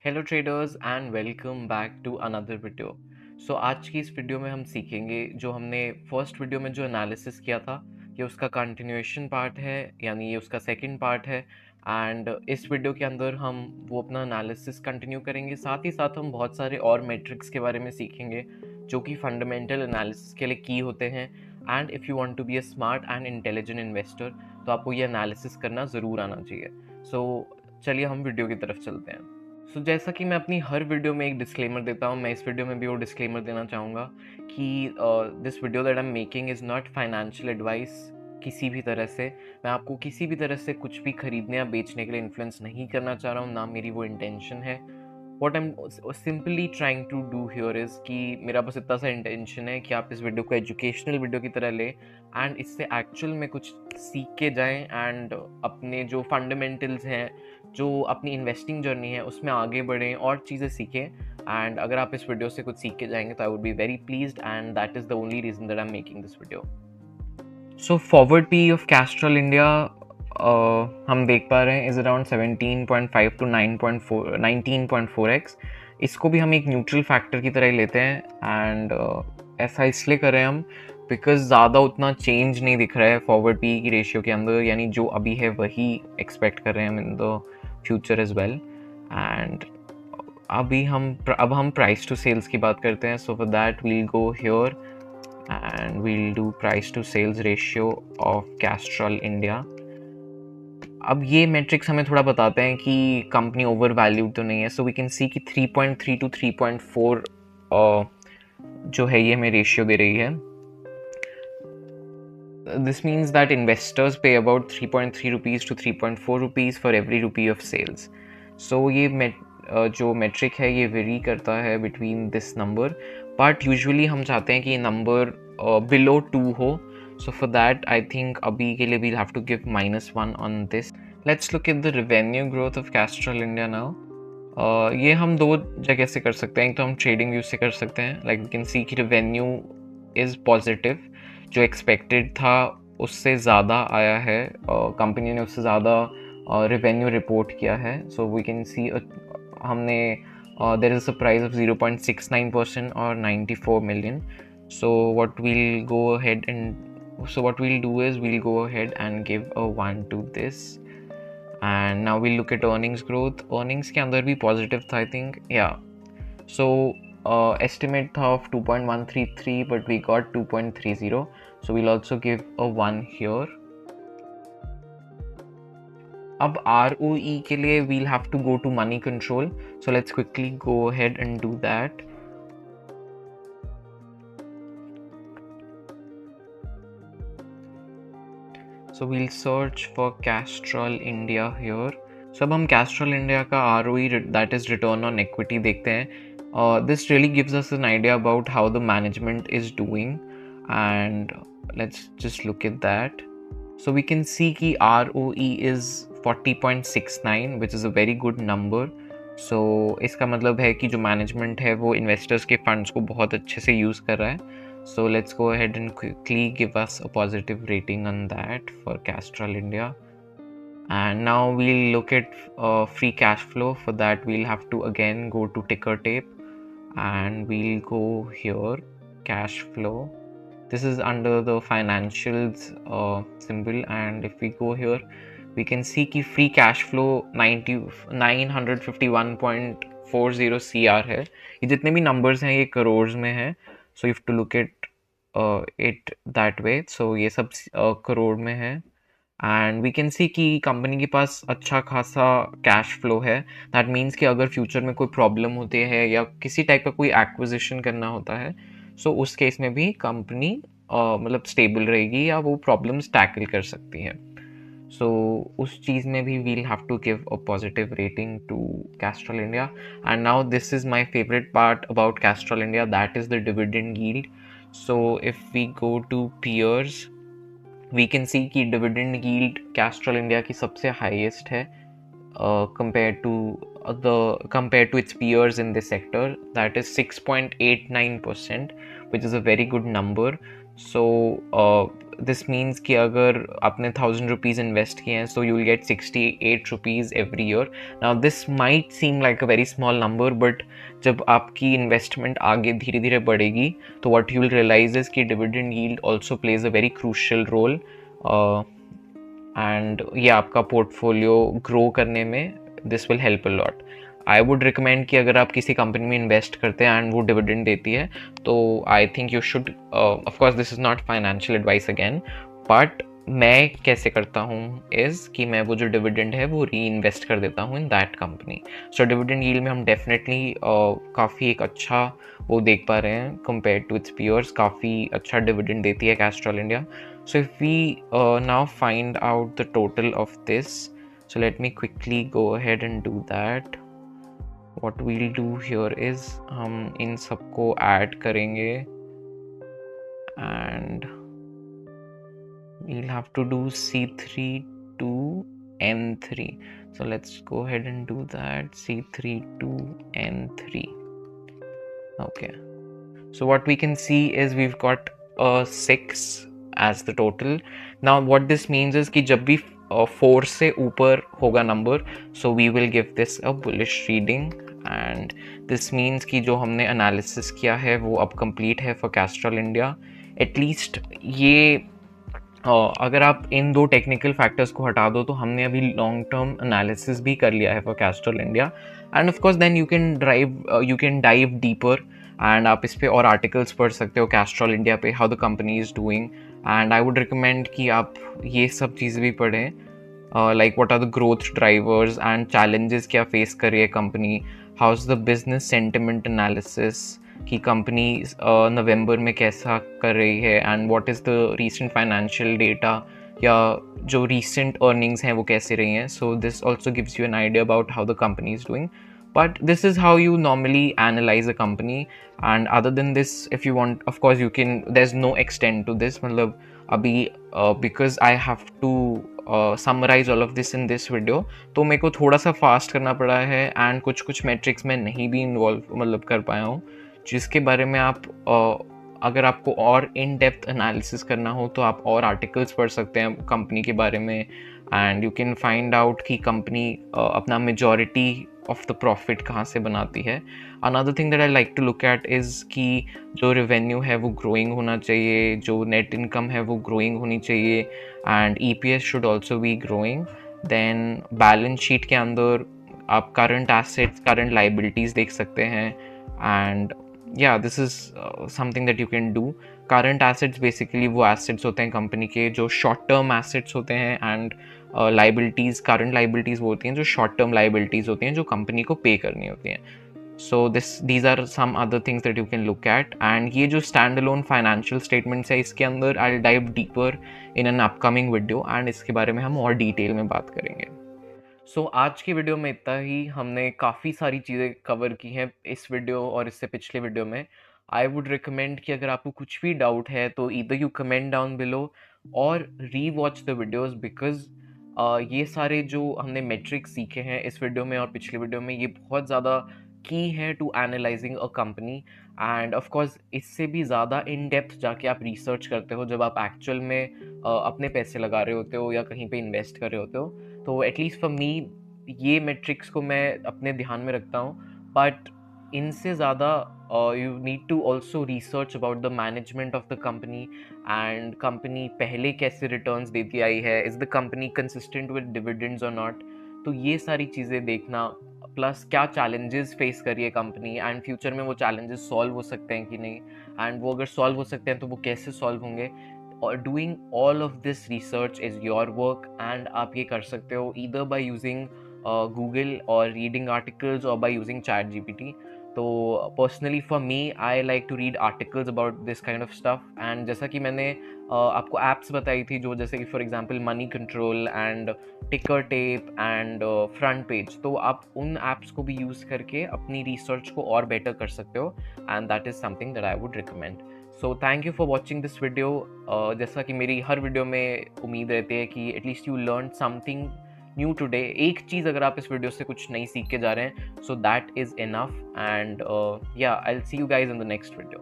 Hello traders and welcome back to another video. आज की इस वीडियो में हम सीखेंगे जो हमने फर्स्ट वीडियो में जो एनालिसिस किया था, ये उसका कंटिन्यूएशन पार्ट है, यानी ये उसका सेकंड पार्ट है। एंड इस वीडियो के अंदर हम वो अपना एनालिसिस कंटिन्यू करेंगे, साथ ही साथ हम बहुत सारे और मेट्रिक्स के बारे में सीखेंगे जो कि फंडामेंटल एनालिसिस के लिए की होते हैं। And if you want to be a smart and intelligent investor तो आपको ये एनालिसिस करना ज़रूर आना चाहिए। चलिए हम वीडियो की तरफ चलते हैं। जैसा कि मैं अपनी हर वीडियो में एक डिस्क्लेमर देता हूँ, मैं इस वीडियो में भी वो डिस्क्लेमर देना चाहूँगा कि this video that I am making is not financial advice किसी भी तरह से। मैं आपको किसी भी तरह से कुछ भी खरीदने या बेचने के लिए इन्फ्लुएंस नहीं करना चाह रहा हूँ, ना मेरी वो इंटेंशन है। What I am simply trying to do here is कि मेरा बस इतना सा इंटेंशन है कि आप इस वीडियो को एजुकेशनल वीडियो की तरह लें एंड इससे एक्चुअल में कुछ सीख के जाएं एंड अपने जो फंडामेंटल्स हैं, जो अपनी इन्वेस्टिंग जर्नी है, उसमें आगे बढ़ें और चीज़ें सीखें। एंड अगर आप इस वीडियो से कुछ सीख के जाएंगे तो I would be very pleased and that is the only reason that I am making this video. Forward P of Castrol India हम देख पा रहे हैं इज़ अराउंड 17.5 to 19.4x। इसको भी हम एक न्यूट्रल फैक्टर की तरह ही लेते हैं एंड ऐसा इसलिए कर रहे हैं हम बिकॉज ज़्यादा उतना चेंज नहीं दिख रहा है फॉरवर्ड पी की रेशियो के अंदर, यानी जो अभी है वही एक्सपेक्ट कर रहे हैं हम in the future as well. And अब हम प्राइस टू सेल्स की बात करते हैं। So for that we'll go here and we'll do price to sales ratio of Castrol India। अब ये मेट्रिक्स हमें थोड़ा बताते हैं कि कंपनी ओवर वैल्यूड तो नहीं है। सो वी कैन सी कि 3.3 to 3.4 जो है ये हमें रेशियो दे रही है। This means that investors pay about 3.3 rupees to 3.4 rupees for every rupee of sales. So ये जो मेट्रिक है ये वेरी करता है between this number, but usually हम चाहते हैं कि ये नंबर बिलो 2 हो। So for that I think अभी के लिए we'll have to give -1 on this. Let's look at the revenue growth of Castrol India now. ये हम दो जगह से कर सकते हैं, एक तो हम ट्रेडिंग व्यू से कर सकते हैं। लाइक वी कैन सी कि रेवेन्यू इज़ पॉजिटिव, जो एक्सपेक्टेड था उससे ज़्यादा आया है, कंपनी ने उससे ज़्यादा रेवेन्यू रिपोर्ट किया है। सो वी कैन सी हमने there is a price of 0.69% or 94 million। So what we'll do is we'll go ahead and give a 1 to this। and now we'll look at earnings growth। earnings के अंदर भी positive था I think, yeah। so estimate था of 2.133 but we got 2.30, so we'll also give a 1 here। अब ROE के लिए we'll have to go to money control, so let's quickly go ahead and do that। So we'll search for Castrol India here। So अब हम Castrol India का ROE, that is return on equity, देखते हैं। This really gives us an idea about how the management is doing, and let's just look at that। So we can see कि ROE is 40.69 which is a very good number। So इसका मतलब है कि जो management है वो investors के funds को बहुत अच्छे से यूज़ कर रहा है। So let's go ahead and quickly give us a positive rating on that for Castrol India। And now we'll look at free cash flow। For that we'll have to again go to ticker tape and we'll go here, cash flow। This is under the financials symbol, and if we go here we can see कि free cash flow 951.40 CR है। ये जितने भी numbers हैं ये crores में है, so you have to look at it that way। so ये सब करोड़ में है एंड वी कैन सी कि कंपनी के पास अच्छा खासा कैश फ्लो है। दैट मीन्स कि अगर फ्यूचर में कोई प्रॉब्लम होती है या किसी टाइप का कोई एक्विजिशन करना होता है, सो उस केस में भी कंपनी मतलब स्टेबल रहेगी या वो प्रॉब्लम्स टैकल कर सकती है। सो उस चीज़ में भी we'll have to give a positive rating to Castrol India. And now this is my favourite part about Castrol India, that is the dividend yield. So if we go to peers we can see कि dividend yield Castrol India की सबसे highest है compared to its peers in this sector, that is 6.89%, which is a very good number। So this means कि अगर आपने 1000 rupees invest किए हैं so you will get 68 rupees every year. Now this might seem like a very small number, but जब आपकी investment आगे धीरे धीरे बढ़ेगी तो what you will realize is कि dividend yield also plays a very crucial role, and ये आपका पोर्टफोलियो ग्रो करने में this will help a lot. I would recommend कि अगर आप किसी कंपनी में इन्वेस्ट करते हैं एंड वो डिविडेंड देती है तो I think you should, of course this is not financial advice again, but मैं कैसे करता हूँ इज़ कि मैं वो जो डिविडेंड है वो री इन्वेस्ट कर देता हूँ in that company. So dividend yield में हम डेफिनेटली काफ़ी एक अच्छा वो देख पा रहे हैं कंपेयर टू इट्स पीयर्स. काफ़ी अच्छा डिविडेंड देती है Castrol India. So if we now find out the total of this, so let me quickly go ahead and do that. What we'll do here is हम इन सबको add करेंगे and we'll have to do C3 to N3. So let's go ahead and do that. C3 to N3. Okay. So what we can see is we've got 6 as the total. Now what this means is कि जब भी 4 से ऊपर होगा number so we will give this a bullish reading, and this means कि जो हमने analysis किया है वो अब complete है for Castrol India. At least ये अगर आप इन 2 टेक्निकल फैक्टर्स को हटा दो तो हमने अभी लॉन्ग टर्म एनालिसिस भी कर लिया है for Castrol India. And of course then you can dive deeper and आप इस पे और आर्टिकल्स पढ़ सकते हो कैस्ट्रॉल इंडिया पे, how the company is doing. And I would recommend कि आप ये सब चीज़ें भी पढ़ें, like what are the growth drivers and challenges क्या फेस कर रही है company, how is the business sentiment analysis कि कंपनी नवंबर में कैसा कर रही है, and what is the recent financial data या जो रीसेंट अर्निंग्स हैं वो कैसे रही हैं. So this also gives you an idea about how the company is doing. But this is how you normally analyze a company, and other than this, if you want, of course you can, there's no extent to this. मतलब अभी because I have to summarize all of this in this video, तो मेरे को थोड़ा सा fast करना पड़ा है and कुछ मेट्रिक्स में नहीं भी इन्वॉल्व मतलब कर पाया हूँ, जिसके बारे में आप अगर आपको और इन डेप्थ एनालिसिस करना हो तो आप और आर्टिकल्स पढ़ सकते हैं कंपनी के बारे में, and you can find out कि कंपनी अपना मेजॉरिटी ऑफ द प्रॉफिट कहाँ से बनाती है. Another thing that I like to look at is कि जो रेवेन्यू है वो ग्रोइंग होना चाहिए, जो नेट इनकम है वो ग्रोइंग होनी चाहिए, and EPS should also be growing. Then balance sheet के अंदर आप करंट एसेट्स करंट लाइबिलिटीज़ देख सकते हैं, and yeah, this is something that you can do. Current assets basically वो assets होते हैं कंपनी के जो short term assets होते हैं, and liabilities, current liabilities वो होती हैं जो short term liabilities होती हैं जो कंपनी को पे करनी होती हैं. So these are some other things that you can look at, and ये जो standalone financial statements है इसके अंदर I'll dive deeper in an upcoming video, and इसके बारे में हम और डिटेल में बात करेंगे. सो आज की वीडियो में इतना ही. हमने काफ़ी सारी चीज़ें कवर की हैं इस वीडियो और इससे पिछले वीडियो में. आई वुड रिकमेंड कि अगर आपको कुछ भी डाउट है तो either you comment down below और री वॉच द वीडियोज़, बिकॉज ये सारे जो हमने मेट्रिक्स सीखे हैं इस वीडियो में और पिछले वीडियो में ये बहुत ज़्यादा की है to analyzing a company. And of course इससे भी ज़्यादा इन डेप्थ जाके आप रिसर्च करते हो जब आप एक्चुअल में अपने पैसे लगा रहे होते हो या कहीं पे इन्वेस्ट कर रहे होते हो. तो एटलीस्ट फॉर मी ये मेट्रिक्स को मैं अपने ध्यान में रखता हूँ, बट इनसे ज़्यादा you need to also research about the management of the company, and company पहले कैसे रिटर्न्स देती आई है, is the company consistent with dividends और नॉट. तो ये सारी चीज़ें देखना, प्लस क्या चैलेंजेस फेस कर रही है कंपनी, एंड फ्यूचर में वो चैलेंजेस सॉल्व हो सकते हैं कि नहीं, एंड वो अगर सॉल्व हो सकते हैं तो वो कैसे सॉल्व होंगे. और doing all of this research is your work, and आप ये कर सकते हो ईदर बाय यूजिंग गूगल और रीडिंग आर्टिकल्स और बाय यूजिंग ChatGPT. तो personally for me I like to read articles about this kind of stuff, and जैसा कि मैंने आपको ऐप्स बताई थी जो जैसे कि for example money control and टिकर टेप एंड फ्रंट पेज, तो आप उन ऐप्स को भी यूज़ करके अपनी रिसर्च को और बेटर कर सकते हो, and that is something that I would recommend. So thank you for watching this video. जैसा कि मेरी हर वीडियो में उम्मीद रहती है कि at least you learn something new today. एक चीज़ अगर आप इस वीडियो से कुछ नई सीख के जा रहे हैं, so that is enough, and yeah I will see you guys in the next video.